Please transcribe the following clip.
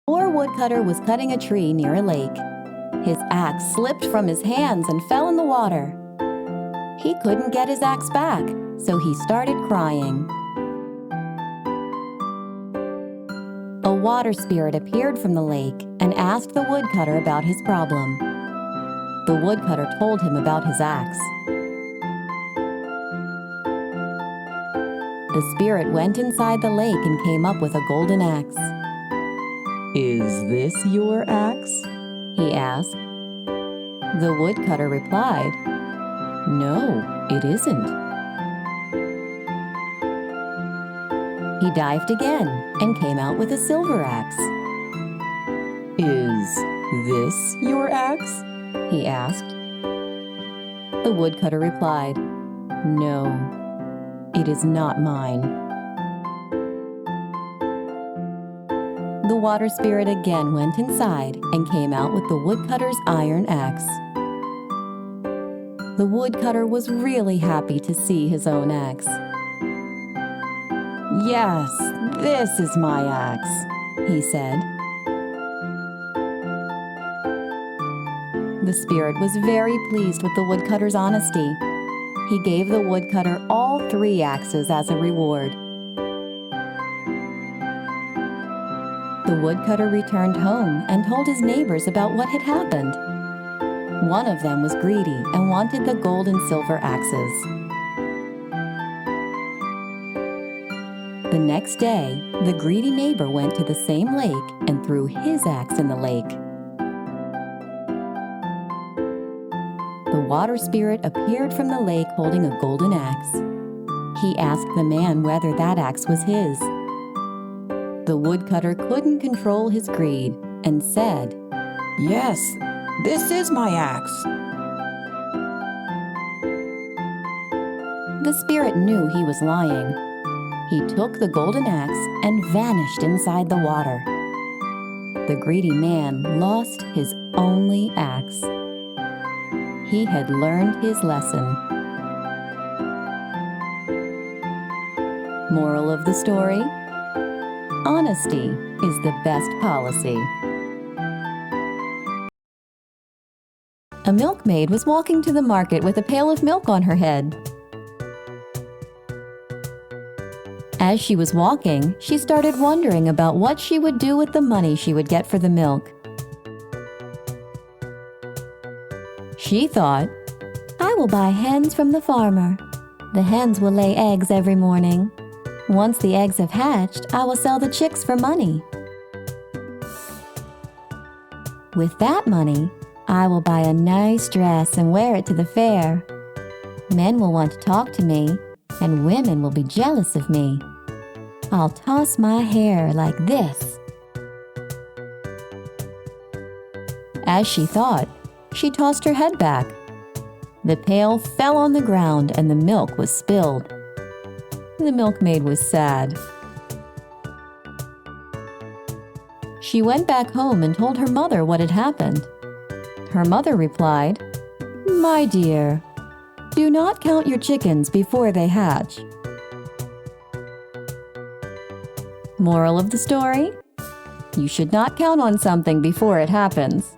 Poor Woodcutter was cutting a tree near a lake. His axe slipped from his hands and fell in the water. He couldn't get his axe back, so he started crying. A water spirit appeared from the lake and asked the woodcutter about his problem. The woodcutter told him about his axe. The spirit went inside the lake and came up with a golden axe. "Is this your axe?" he asked. The woodcutter replied, "No, it isn't." He dived again and came out with a silver axe. "Is this your axe?" he asked. The woodcutter replied, "No, it is not mine." The water spirit again went inside and came out with the woodcutter's iron axe. The woodcutter was really happy to see his own axe. "Yes, this is my axe," he said. The spirit was very pleased with the woodcutter's honesty. He gave the woodcutter all 3 axes as a reward. The woodcutter returned home and told his neighbors about what had happened. One of them was greedy and wanted the gold and silver axes. The next day, the greedy neighbor went to the same lake and threw his axe in the lake. The water spirit appeared from the lake holding a golden axe. He asked the man whether that axe was his. The woodcutter couldn't control his greed and said, "Yes, this is my axe." The spirit knew he was lying. He took the golden axe and vanished inside the water. The greedy man lost his only axe. He had learned his lesson. Moral of the story: honesty is the best policy. A milkmaid was walking to the market with a pail of milk on her head. As she was walking, she started wondering about what she would do with the money she would get for the milk. She thought, "I will buy hens from the farmer. The hens will lay eggs every morning. Once the eggs have hatched, I will sell the chicks for money. With that money, I will buy a nice dress and wear it to the fair. Men will want to talk to me, and women will be jealous of me. I'll toss my hair like this." As she thought, she tossed her head back. The pail fell on the ground and the milk was spilled. The milkmaid was sad. She went back home and told her mother what had happened. Her mother replied, "My dear, do not count your chickens before they hatch." Moral of the story: you should not count on something before it happens.